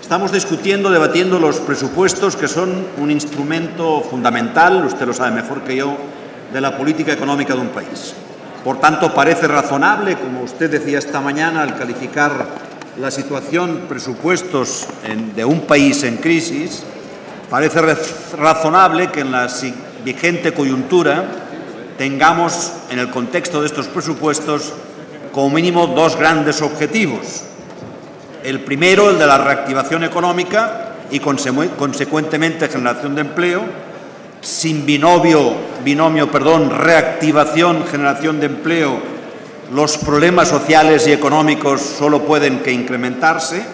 Estamos debatiendo los presupuestos, que son un instrumento fundamental, usted lo sabe mejor que yo, de la política económica de un país. Por tanto, parece razonable, como usted decía esta mañana, al calificar la situación presupuestos de un país en crisis, parece razonable que en la vigente coyuntura tengamos, en el contexto de estos presupuestos, como mínimo dos grandes objetivos. El primero, el de la reactivación económica y, consecuentemente, generación de empleo. Sin binomio, reactivación, generación de empleo, los problemas sociales y económicos solo pueden que incrementarse.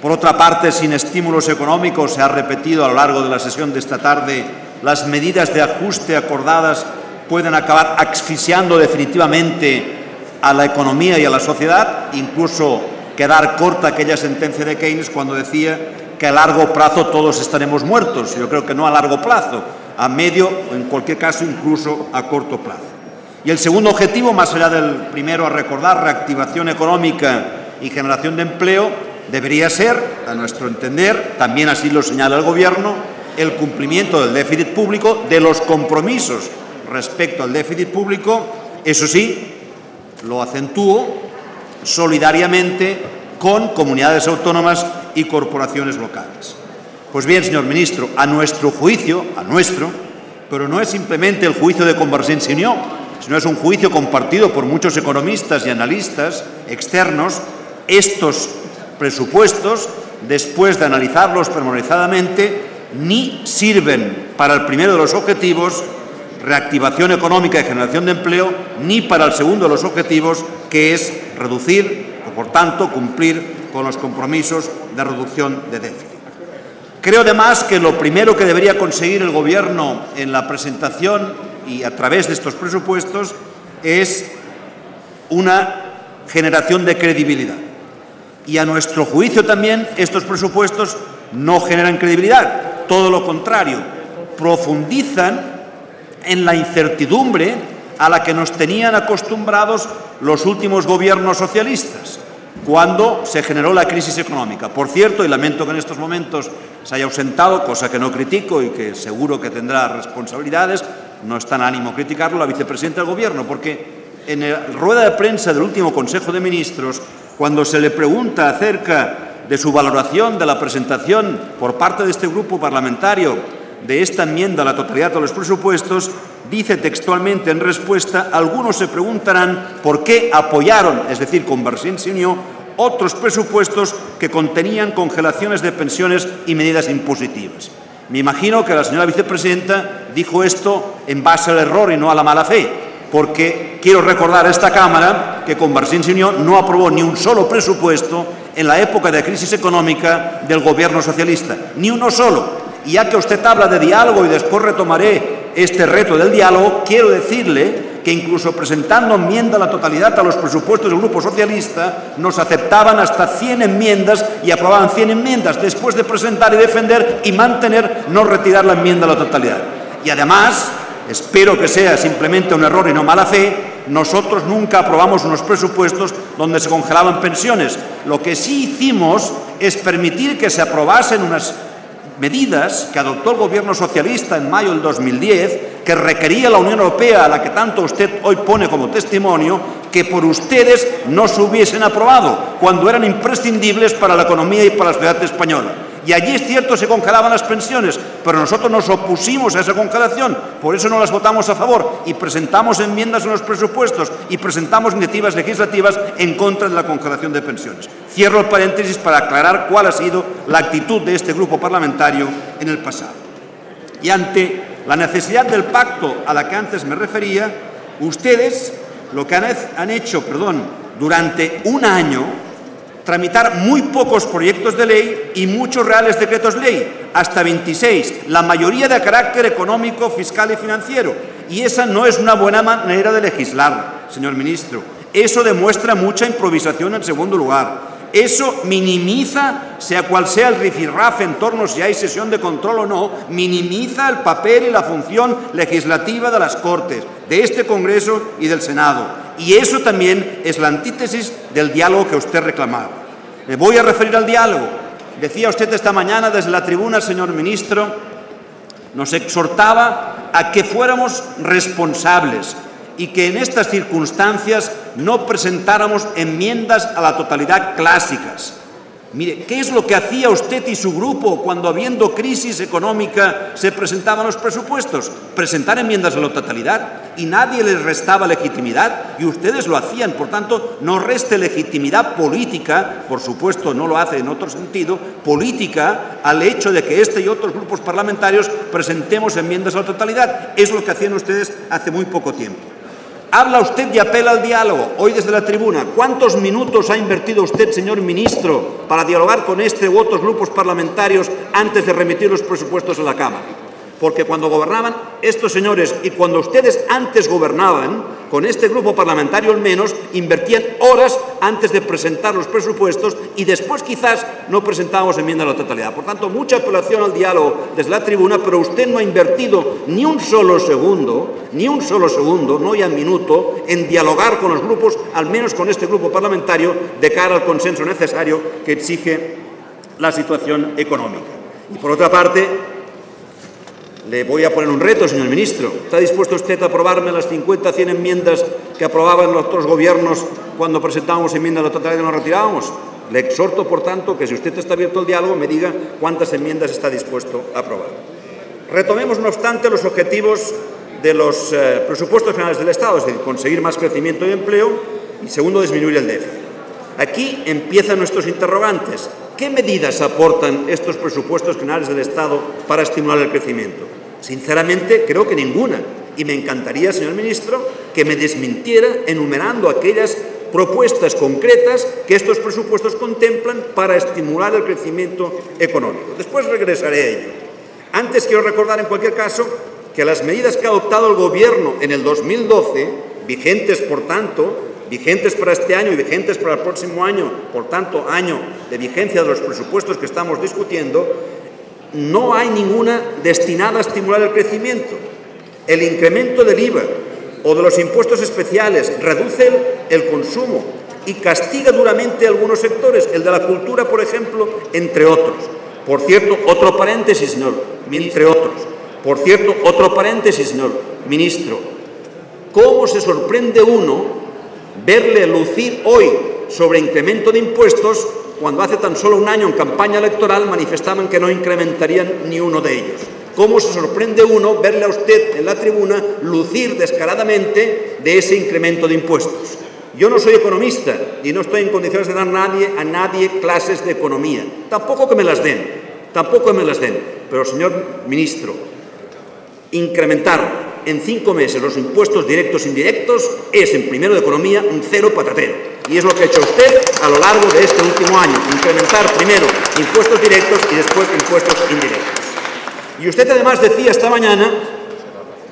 Por otra parte, sin estímulos económicos, se ha repetido a lo largo de la sesión de esta tarde, las medidas de ajuste acordadas pueden acabar asfixiando definitivamente a la economía y a la sociedad, incluso quedar corta aquella sentencia de Keynes cuando decía que a largo plazo todos estaremos muertos. Yo creo que no a largo plazo, a medio o, en cualquier caso, incluso a corto plazo. Y el segundo objetivo, más allá del primero a recordar, reactivación económica y generación de empleo, debería ser, a nuestro entender, también así lo señala el Gobierno, el cumplimiento del déficit público, de los compromisos respecto al déficit público, eso sí, lo acentúo, solidariamente con comunidades autónomas y corporaciones locales. Pues bien, señor ministro, a nuestro juicio, pero no es simplemente el juicio de Convergencia y Unió, sino es un juicio compartido por muchos economistas y analistas externos, estos presupuestos, después de analizarlos pormenorizadamente, ni sirven para el primero de los objetivos, reactivación económica y generación de empleo, ni para el segundo de los objetivos, que es reducir o, por tanto, cumplir con los compromisos de reducción de déficit. Creo, además, que lo primero que debería conseguir el Gobierno en la presentación y a través de estos presupuestos es una generación de credibilidad. Y a nuestro juicio también estos presupuestos no generan credibilidad, todo lo contrario, profundizan en la incertidumbre a la que nos tenían acostumbrados los últimos gobiernos socialistas, cuando se generó la crisis económica. Por cierto, y lamento que en estos momentos se haya ausentado, cosa que no critico y que seguro que tendrá responsabilidades, no está en ánimo criticarlo, la vicepresidenta del Gobierno, porque en la rueda de prensa del último Consejo de Ministros, cuando se le pregunta acerca de su valoración de la presentación por parte de este grupo parlamentario de esta enmienda a la totalidad de los presupuestos, dice textualmente en respuesta: algunos se preguntarán por qué apoyaron, es decir, Convergencia y Unió, otros presupuestos que contenían congelaciones de pensiones y medidas impositivas. Me imagino que la señora vicepresidenta dijo esto en base al error y no a la mala fe, porque quiero recordar a esta Cámara que Convergencia y Unió no aprobó ni un solo presupuesto en la época de crisis económica del Gobierno socialista, ni uno solo. Y ya que usted habla de diálogo y después retomaré este reto del diálogo, quiero decirle que incluso presentando enmienda a la totalidad a los presupuestos del Grupo Socialista, nos aceptaban hasta 100 enmiendas y aprobaban 100 enmiendas después de presentar y defender y mantener, no retirar la enmienda a la totalidad. Y además, espero que sea simplemente un error y no mala fe, nosotros nunca aprobamos unos presupuestos donde se congelaban pensiones. Lo que sí hicimos es permitir que se aprobasen unas medidas que adoptó el Gobierno socialista en mayo del 2010, que requería la Unión Europea, a la que tanto usted hoy pone como testimonio, que por ustedes no se hubiesen aprobado, cuando eran imprescindibles para la economía y para la sociedad española. Y allí, es cierto, se congelaban las pensiones, pero nosotros nos opusimos a esa congelación, por eso no las votamos a favor y presentamos enmiendas en los presupuestos y presentamos iniciativas legislativas en contra de la congelación de pensiones. Cierro el paréntesis para aclarar cuál ha sido la actitud de este grupo parlamentario en el pasado. Y ante la necesidad del pacto a la que antes me refería, ustedes lo que han hecho durante un año, tramitar muy pocos proyectos de ley y muchos reales decretos ley, hasta 26, la mayoría de carácter económico, fiscal y financiero. Y esa no es una buena manera de legislar, señor ministro. Eso demuestra mucha improvisación, en segundo lugar. Eso minimiza, sea cual sea el rifirrafe en torno a si hay sesión de control o no, minimiza el papel y la función legislativa de las Cortes, de este Congreso y del Senado. Y eso también es la antítesis del diálogo que usted reclamaba. Me voy a referir al diálogo. Decía usted esta mañana desde la tribuna, señor ministro, nos exhortaba a que fuéramos responsables y que en estas circunstancias no presentáramos enmiendas a la totalidad clásicas. Mire, ¿qué es lo que hacía usted y su grupo cuando, habiendo crisis económica, se presentaban los presupuestos? Presentar enmiendas a la totalidad, y nadie les restaba legitimidad, y ustedes lo hacían. Por tanto, no reste legitimidad política, por supuesto no lo hace en otro sentido, política, al hecho de que este y otros grupos parlamentarios presentemos enmiendas a la totalidad. Es lo que hacían ustedes hace muy poco tiempo. Habla usted y apela al diálogo, hoy desde la tribuna. ¿Cuántos minutos ha invertido usted, señor ministro, para dialogar con este u otros grupos parlamentarios antes de remitir los presupuestos a la Cámara? Porque cuando gobernaban estos señores y cuando ustedes antes gobernaban, con este grupo parlamentario al menos, invertían horas antes de presentar los presupuestos y después quizás no presentábamos enmienda a la totalidad. Por tanto, mucha apelación al diálogo desde la tribuna, pero usted no ha invertido ni un solo segundo, no ya un minuto, en dialogar con los grupos, al menos con este grupo parlamentario, de cara al consenso necesario que exige la situación económica. Y por otra parte, le voy a poner un reto, señor ministro. ¿Está dispuesto usted a aprobarme las 50 o 100 enmiendas que aprobaban los otros gobiernos cuando presentábamos enmiendas a la totalidad y nos retirábamos? Le exhorto, por tanto, que si usted está abierto al diálogo, me diga cuántas enmiendas está dispuesto a aprobar. Retomemos, no obstante, los objetivos de los presupuestos generales del Estado, es decir, conseguir más crecimiento y empleo, y segundo, disminuir el déficit. Aquí empiezan nuestros interrogantes. ¿Qué medidas aportan estos presupuestos generales del Estado para estimular el crecimiento? Sinceramente, creo que ninguna. Y me encantaría, señor ministro, que me desmintiera enumerando aquellas propuestas concretas que estos presupuestos contemplan para estimular el crecimiento económico. Después regresaré a ello. Antes quiero recordar, en cualquier caso, que las medidas que ha adoptado el Gobierno en el 2012, vigentes, por tanto, vigentes para este año y vigentes para el próximo año, por tanto, año de vigencia de los presupuestos que estamos discutiendo, no hay ninguna destinada a estimular el crecimiento. El incremento del IVA o de los impuestos especiales reduce el consumo y castiga duramente a algunos sectores, el de la cultura, por ejemplo, entre otros. Por cierto, otro paréntesis, señor ministro. ¿Cómo se sorprende uno verle lucir hoy sobre incremento de impuestos cuando hace tan solo un año en campaña electoral manifestaban que no incrementarían ni uno de ellos? ¿Cómo se sorprende uno verle a usted en la tribuna lucir descaradamente de ese incremento de impuestos? Yo no soy economista y no estoy en condiciones de dar a nadie clases de economía. Tampoco que me las den. Pero, señor ministro, incrementar en 5 meses los impuestos directos e indirectos es, en primero de economía, un cero patatero. Y es lo que ha hecho usted a lo largo de este último año. Incrementar primero impuestos directos y después impuestos indirectos. Y usted además decía esta mañana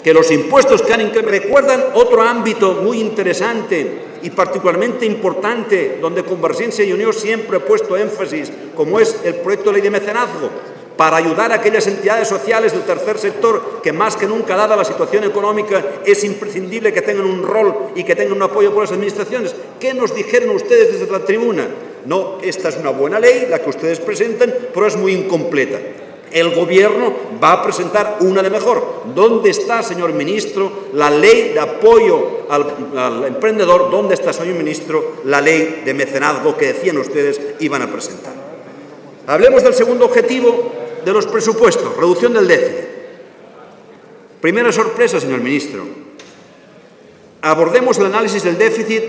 que los impuestos que han incrementado recuerdan otro ámbito muy interesante y particularmente importante, donde Convergencia y Unió siempre ha puesto énfasis, como es el proyecto de ley de mecenazgo, para ayudar a aquellas entidades sociales del tercer sector que más que nunca, dada la situación económica, es imprescindible que tengan un rol y que tengan un apoyo por las administraciones. ¿Qué nos dijeron ustedes desde la tribuna? No, esta es una buena ley, la que ustedes presentan, pero es muy incompleta. El Gobierno va a presentar una de mejor. ¿Dónde está, señor ministro, la ley de apoyo al emprendedor? ¿Dónde está, señor ministro, la ley de mecenazgo que decían ustedes iban a presentar? Hablemos del segundo objetivo de los presupuestos, reducción del déficit. Primera sorpresa, señor ministro. Abordemos el análisis del déficit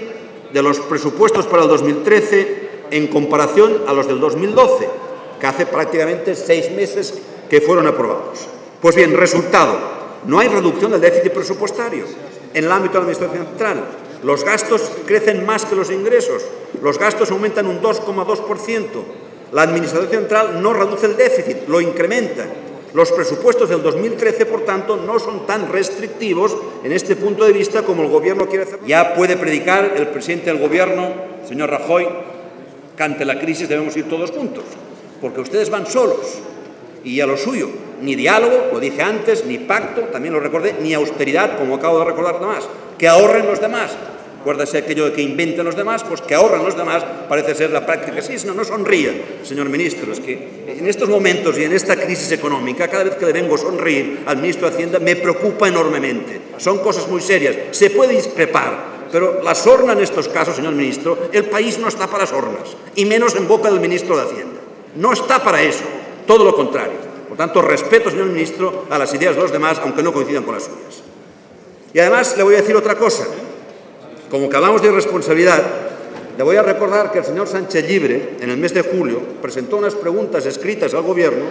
de los presupuestos para el 2013 en comparación a los del 2012, que hace prácticamente 6 meses que fueron aprobados. Pues bien, resultado, no hay reducción del déficit presupuestario en el ámbito de la Administración Central. Los gastos crecen más que los ingresos. Los gastos aumentan un 2,2%. La Administración Central no reduce el déficit, lo incrementa. Los presupuestos del 2013, por tanto, no son tan restrictivos en este punto de vista como el Gobierno quiere hacer. Ya puede predicar el presidente del Gobierno, señor Rajoy, que ante la crisis debemos ir todos juntos, porque ustedes van solos y a lo suyo. Ni diálogo, lo dije antes, ni pacto, también lo recordé, ni austeridad, como acabo de recordar además. Que ahorren los demás. Acuérdase aquello de que inventan los demás, pues que ahorran los demás, parece ser la práctica. Sí, no sonría, señor ministro, es que en estos momentos y en esta crisis económica, cada vez que le vengo a sonreír al ministro de Hacienda, me preocupa enormemente. Son cosas muy serias, se puede discrepar, pero la sorna en estos casos, señor ministro, el país no está para sornas, y menos en boca del ministro de Hacienda. No está para eso, todo lo contrario. Por tanto, respeto, señor ministro, a las ideas de los demás, aunque no coincidan con las suyas. Y además le voy a decir otra cosa. Como que hablamos de irresponsabilidad, le voy a recordar que el señor Sánchez Llibre, en el mes de julio, presentó unas preguntas escritas al Gobierno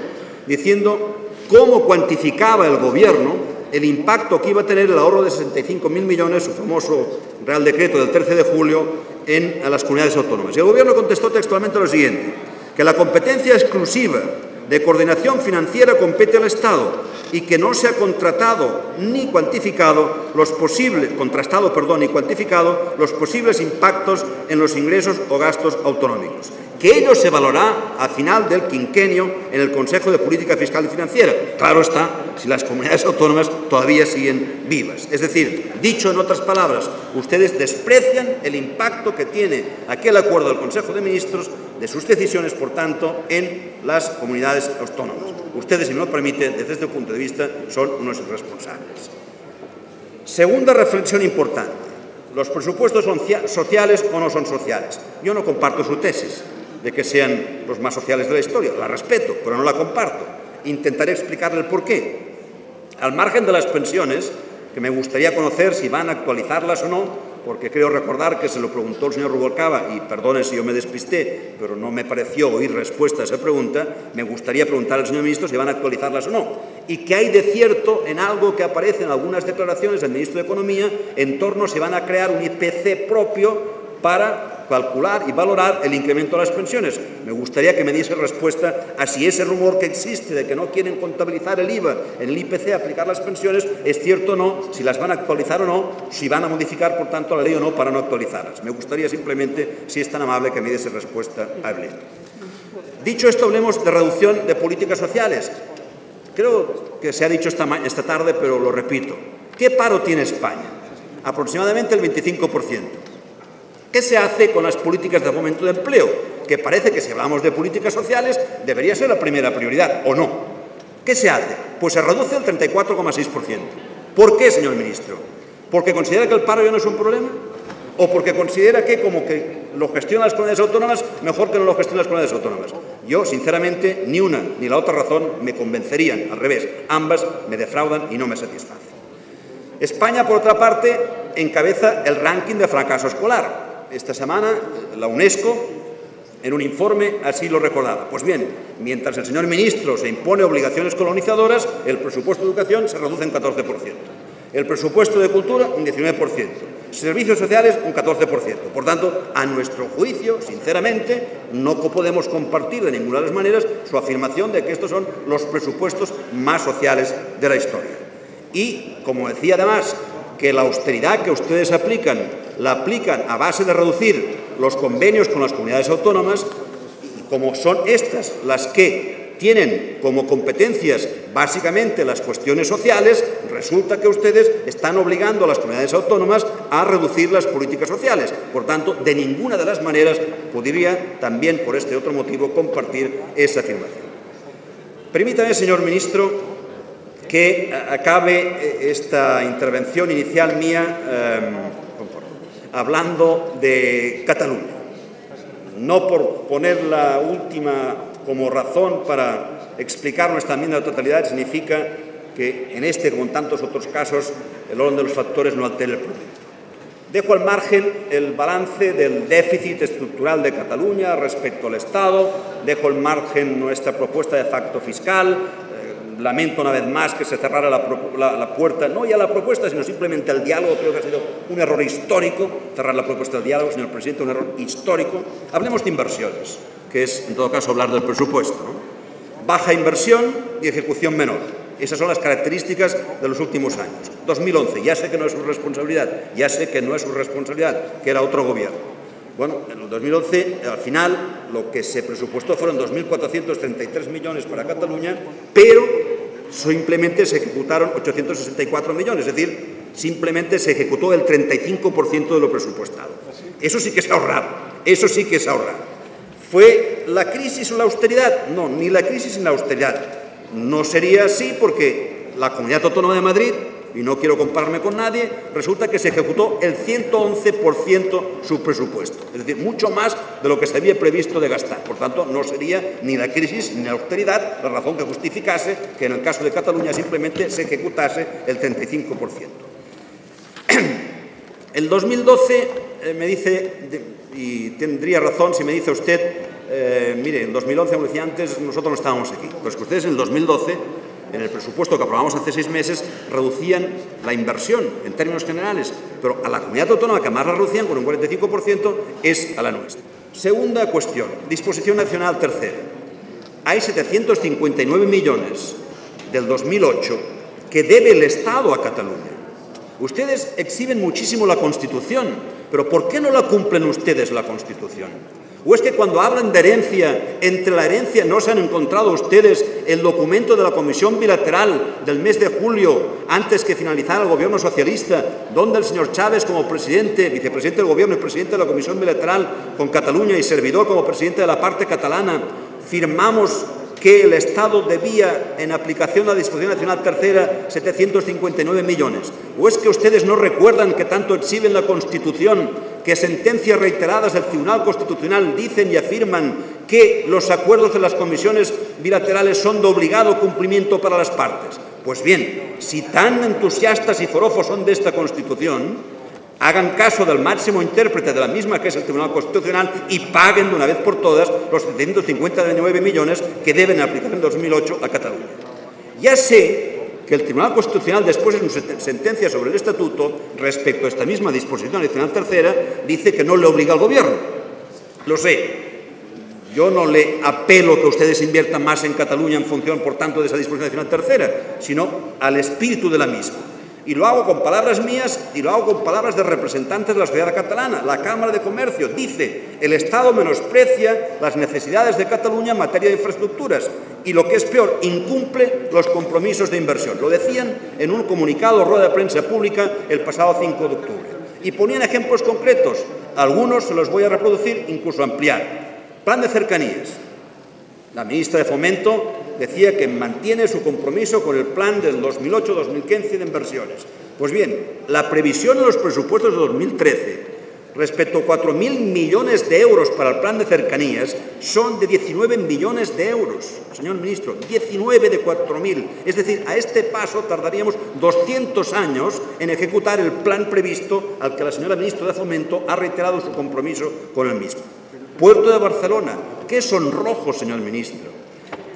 diciendo cómo cuantificaba el Gobierno el impacto que iba a tener el ahorro de 65.000 millones, su famoso Real Decreto del 13 de julio, en las comunidades autónomas. Y el Gobierno contestó textualmente lo siguiente, que la competencia exclusiva de coordinación financiera compete al Estado y que no se ha contratado ni cuantificado los posibles impactos en los ingresos o gastos autonómicos, que ello se valorará al final del quinquenio en el Consejo de Política Fiscal y Financiera. Claro está, si las comunidades autónomas todavía siguen vivas. Es decir, dicho en otras palabras, ustedes desprecian el impacto que tiene aquel acuerdo del Consejo de Ministros de sus decisiones, por tanto, en las comunidades autónomas. Ustedes, si me lo permiten, desde este punto de vista, son unos irresponsables. Segunda reflexión importante. ¿Los presupuestos son sociales o no son sociales? Yo no comparto su tesis de que sean los más sociales de la historia. La respeto, pero no la comparto. Intentaré explicarle el porqué. Al margen de las pensiones, que me gustaría conocer si van a actualizarlas o no, porque creo recordar que se lo preguntó el señor Rubalcaba, y perdone si yo me despisté, pero no me pareció oír respuesta a esa pregunta, me gustaría preguntar al señor ministro si van a actualizarlas o no. Y qué hay de cierto en algo que aparece en algunas declaraciones del ministro de Economía en torno a si van a crear un IPC propio para calcular y valorar el incremento de las pensiones. Me gustaría que me diese respuesta a si ese rumor que existe de que no quieren contabilizar el IVA en el IPC, aplicar las pensiones, es cierto o no, si las van a actualizar o no, si van a modificar, por tanto, la ley o no para no actualizarlas. Me gustaría simplemente, si es tan amable, que me diese respuesta a él. Dicho esto, hablemos de reducción de políticas sociales. Creo que se ha dicho esta tarde, pero lo repito. ¿Qué paro tiene España? Aproximadamente el 25%. ¿Qué se hace con las políticas de fomento de empleo? Que parece que si hablamos de políticas sociales debería ser la primera prioridad, ¿o no? ¿Qué se hace? Pues se reduce al 34,6%. ¿Por qué, señor ministro? ¿Porque considera que el paro ya no es un problema? ¿O porque considera que como que lo gestionan las comunidades autónomas mejor que no lo gestionan las comunidades autónomas? Yo, sinceramente, ni una ni la otra razón me convencerían. Al revés, ambas me defraudan y no me satisfacen. España, por otra parte, encabeza el ranking de fracaso escolar. Esta semana, la UNESCO, en un informe, así lo recordaba. Pues bien, mientras el señor ministro se impone obligaciones colonizadoras, el presupuesto de educación se reduce un 14%. El presupuesto de cultura, un 19%. Servicios sociales, un 14%. Por tanto, a nuestro juicio, sinceramente, no podemos compartir de ninguna de las maneras su afirmación de que estos son los presupuestos más sociales de la historia. Y, como decía además, que la austeridad que ustedes aplican, la aplican a base de reducir los convenios con las comunidades autónomas, y como son estas las que tienen como competencias básicamente las cuestiones sociales, resulta que ustedes están obligando a las comunidades autónomas a reducir las políticas sociales. Por tanto, de ninguna de las maneras podría también por este otro motivo compartir esa afirmación. Permítame, señor ministro, que acabe esta intervención inicial mía hablando de Cataluña. No por poner la última como razón para explicar nuestra enmienda de totalidad significa que en este, como en tantos otros casos, el orden de los factores no altere el problema. Dejo al margen el balance del déficit estructural de Cataluña respecto al Estado, dejo al margen nuestra propuesta de pacto fiscal. Lamento una vez más que se cerrara la puerta, no ya a la propuesta, sino simplemente al diálogo. Creo que ha sido un error histórico cerrar la propuesta del diálogo, señor presidente, un error histórico. Hablemos de inversiones, que es, en todo caso, hablar del presupuesto, ¿no? Baja inversión y ejecución menor. Esas son las características de los últimos años. 2011, ya sé que no es su responsabilidad, que era otro gobierno. Bueno, en el 2011, al final, lo que se presupuestó fueron 2.433 millones para Cataluña, pero simplemente se ejecutaron 864 millones, es decir, simplemente se ejecutó el 35% de lo presupuestado. Eso sí que es ahorrado, eso sí que es ahorrado. ¿Fue la crisis o la austeridad? No, ni la crisis ni la austeridad. No sería así porque la Comunidad Autónoma de Madrid, y no quiero compararme con nadie, resulta que se ejecutó el 111% su presupuesto, es decir, mucho más de lo que se había previsto de gastar. Por tanto, no sería ni la crisis ni la austeridad la razón que justificase que en el caso de Cataluña simplemente se ejecutase el 35%. El 2012 me dice, y tendría razón si me dice usted, mire, en 2011, como decía antes, nosotros no estábamos aquí, pues que ustedes en el 2012, en el presupuesto que aprobamos hace 6 meses, reducían la inversión en términos generales, pero a la comunidad autónoma que más la reducían con un 45% es a la nuestra. Segunda cuestión, disposición nacional tercera. Hay 759 millones del 2008 que debe el Estado a Cataluña. Ustedes exhiben muchísimo la Constitución, pero ¿por qué no la cumplen ustedes la Constitución? ¿O es que cuando hablan de herencia, entre la herencia no se han encontrado ustedes el documento de la Comisión Bilateral del mes de julio, antes que finalizara el gobierno socialista, donde el señor Chávez como presidente, vicepresidente del gobierno y presidente de la Comisión Bilateral con Cataluña y servidor como presidente de la parte catalana, firmamos que el Estado debía, en aplicación a la disposición nacional tercera, 759 millones? ¿O es que ustedes no recuerdan que tanto exhiben la Constitución, que sentencias reiteradas del Tribunal Constitucional dicen y afirman que los acuerdos de las comisiones bilaterales son de obligado cumplimiento para las partes? Pues bien, si tan entusiastas y forofos son de esta Constitución, hagan caso del máximo intérprete de la misma, que es el Tribunal Constitucional, y paguen de una vez por todas los 759 millones que deben aplicar en 2008 a Cataluña. Ya sé que el Tribunal Constitucional, después en su sentencia sobre el Estatuto, respecto a esta misma disposición adicional tercera, dice que no le obliga al Gobierno. Lo sé. Yo no le apelo a que ustedes inviertan más en Cataluña en función, por tanto, de esa disposición adicional tercera, sino al espíritu de la misma. Y lo hago con palabras mías y lo hago con palabras de representantes de la sociedad catalana. La Cámara de Comercio dice: el Estado menosprecia las necesidades de Cataluña en materia de infraestructuras y, lo que es peor, incumple los compromisos de inversión. Lo decían en un comunicado, rueda de prensa pública, el pasado 5 de octubre. Y ponían ejemplos concretos. Algunos se los voy a reproducir, incluso ampliar. Plan de cercanías. La ministra de Fomento decía que mantiene su compromiso con el plan del 2008-2015 de inversiones. Pues bien, la previsión en los presupuestos de 2013 respecto a 4.000 millones de euros para el plan de cercanías son de 19 millones de euros. Señor ministro, 19 de 4.000. Es decir, a este paso tardaríamos 200 años en ejecutar el plan previsto al que la señora ministra de Fomento ha reiterado su compromiso con el mismo. Puerto de Barcelona. Qué sonrojo, señor ministro,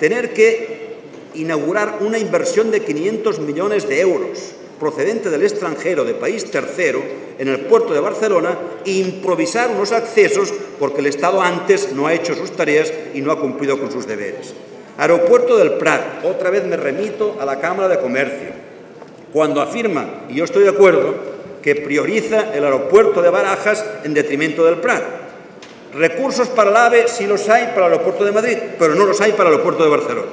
tener que inaugurar una inversión de 500 millones de euros procedente del extranjero, de país tercero, en el puerto de Barcelona, e improvisar unos accesos porque el Estado antes no ha hecho sus tareas y no ha cumplido con sus deberes. Aeropuerto del Prat. Otra vez me remito a la Cámara de Comercio, cuando afirma, y yo estoy de acuerdo, que prioriza el aeropuerto de Barajas en detrimento del Prat. Recursos para el AVE sí los hay para el aeropuerto de Madrid, pero no los hay para el aeropuerto de Barcelona.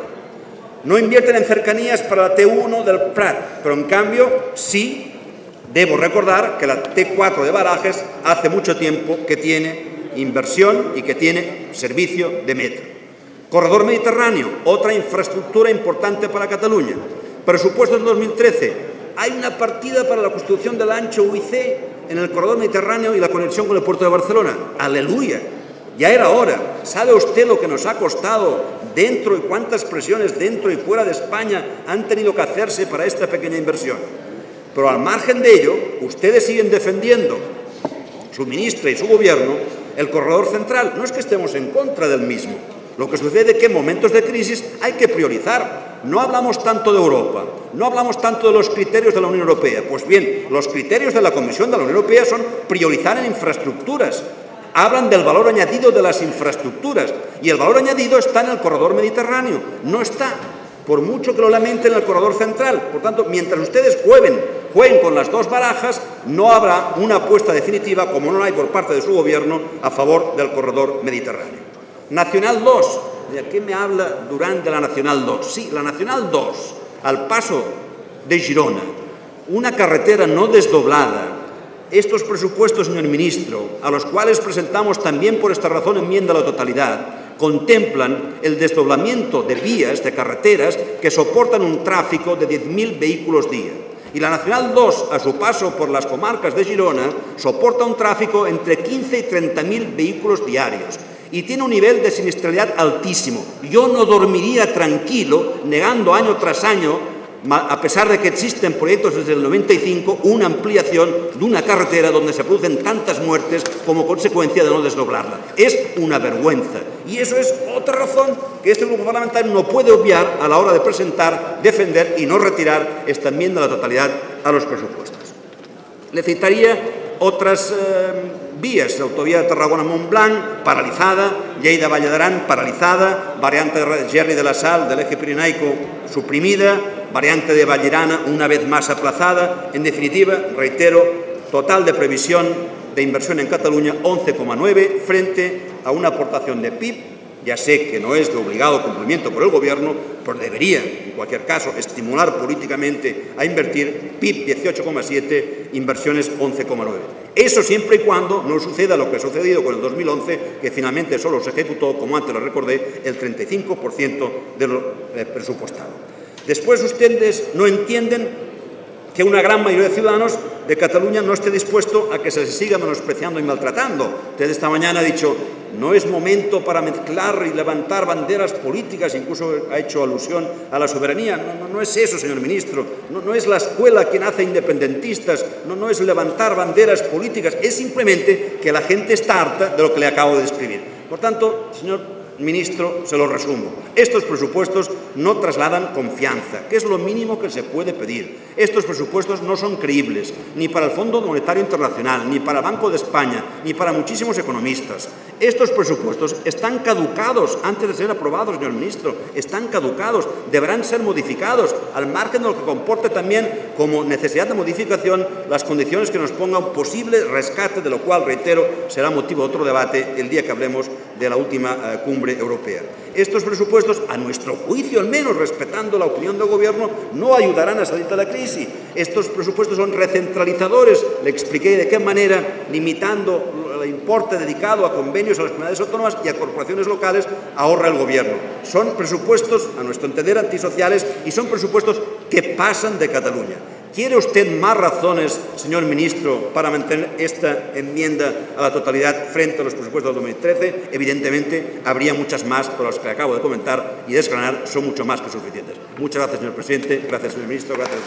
No invierten en cercanías para la T1 del Prat, pero en cambio sí debo recordar que la T4 de Barajas hace mucho tiempo que tiene inversión y que tiene servicio de metro. Corredor Mediterráneo, otra infraestructura importante para Cataluña. Presupuestos de 2013. Hay una partida para la construcción del ancho UIC en el corredor mediterráneo y la conexión con el puerto de Barcelona. ¡Aleluya! Ya era hora. ¿Sabe usted lo que nos ha costado dentro y cuántas presiones dentro y fuera de España han tenido que hacerse para esta pequeña inversión? Pero al margen de ello, ustedes siguen defendiendo, su ministra y su gobierno, el corredor central. No es que estemos en contra del mismo. Lo que sucede es que en momentos de crisis hay que priorizar. No hablamos tanto de Europa, no hablamos tanto de los criterios de la Unión Europea. Pues bien, los criterios de la Comisión de la Unión Europea son priorizar en infraestructuras. Hablan del valor añadido de las infraestructuras y el valor añadido está en el corredor mediterráneo, no está, por mucho que lo lamenten, en el corredor central. Por tanto, mientras ustedes jueguen con las dos barajas, no habrá una apuesta definitiva, como no la hay por parte de su gobierno, a favor del corredor mediterráneo. Nacional 2. ¿De qué me habla Durán de la Nacional 2? Sí, la Nacional 2, al paso de Girona, una carretera no desdoblada. Estos presupuestos, señor ministro, a los cuales presentamos también por esta razón enmienda a la totalidad, contemplan el desdoblamiento de vías, de carreteras, que soportan un tráfico de 10.000 vehículos día. Y la Nacional 2, a su paso por las comarcas de Girona, soporta un tráfico entre 15 y 30.000 vehículos diarios y tiene un nivel de siniestralidad altísimo. Yo no dormiría tranquilo negando año tras año, a pesar de que existen proyectos desde el 95, una ampliación de una carretera donde se producen tantas muertes como consecuencia de no desdoblarla. Es una vergüenza. Y eso es otra razón que este grupo parlamentario no puede obviar a la hora de presentar, defender y no retirar esta enmienda a la totalidad a los presupuestos. Le citaría otras vías: la autovía de Tarragona-Montblanc, paralizada; Lleida-Valladaran, paralizada; variante de Gerri de la Sal del eje pirenaico, suprimida; variante de Vallirana, una vez más aplazada. En definitiva, reitero, total de previsión de inversión en Cataluña 11,9 frente a una aportación de PIB. Ya sé que no es de obligado cumplimiento por el Gobierno, pero debería, en cualquier caso, estimular políticamente a invertir. PIB 18,7, inversiones 11,9. Eso siempre y cuando no suceda lo que ha sucedido con el 2011, que finalmente solo se ejecutó, como antes lo recordé, el 35% de lo presupuestado. Después ustedes no entienden que una gran mayoría de ciudadanos de Cataluña no esté dispuesto a que se les siga menospreciando y maltratando. Usted esta mañana ha dicho: no es momento para mezclar y levantar banderas políticas, incluso ha hecho alusión a la soberanía. No es eso, señor ministro. No es la escuela quien hace independentistas, no es levantar banderas políticas, es simplemente que la gente está harta de lo que le acabo de describir. Por tanto, señor ministro, se lo resumo: estos presupuestos no trasladan confianza, que es lo mínimo que se puede pedir. Estos presupuestos no son creíbles, ni para el Fondo Monetario Internacional, ni para el Banco de España, ni para muchísimos economistas. Estos presupuestos están caducados antes de ser aprobados, señor ministro. Están caducados, deberán ser modificados, al margen de lo que comporte también como necesidad de modificación las condiciones que nos ponga un posible rescate, de lo cual, reitero, será motivo de otro debate el día que hablemos de la última cumbre europea. Estos presupuestos, a nuestro juicio al menos, respetando la opinión del Gobierno, no ayudarán a salir de la crisis. Estos presupuestos son recentralizadores. Le expliqué de qué manera, limitando el importe dedicado a convenios a las comunidades autónomas y a corporaciones locales, ahorra el Gobierno. Son presupuestos, a nuestro entender, antisociales, y son presupuestos que pasan de Cataluña. ¿Quiere usted más razones, señor ministro, para mantener esta enmienda a la totalidad frente a los presupuestos del 2013? Evidentemente, habría muchas más, pero las que acabo de comentar y desgranar son mucho más que suficientes. Muchas gracias, señor presidente. Gracias, señor ministro. Gracias.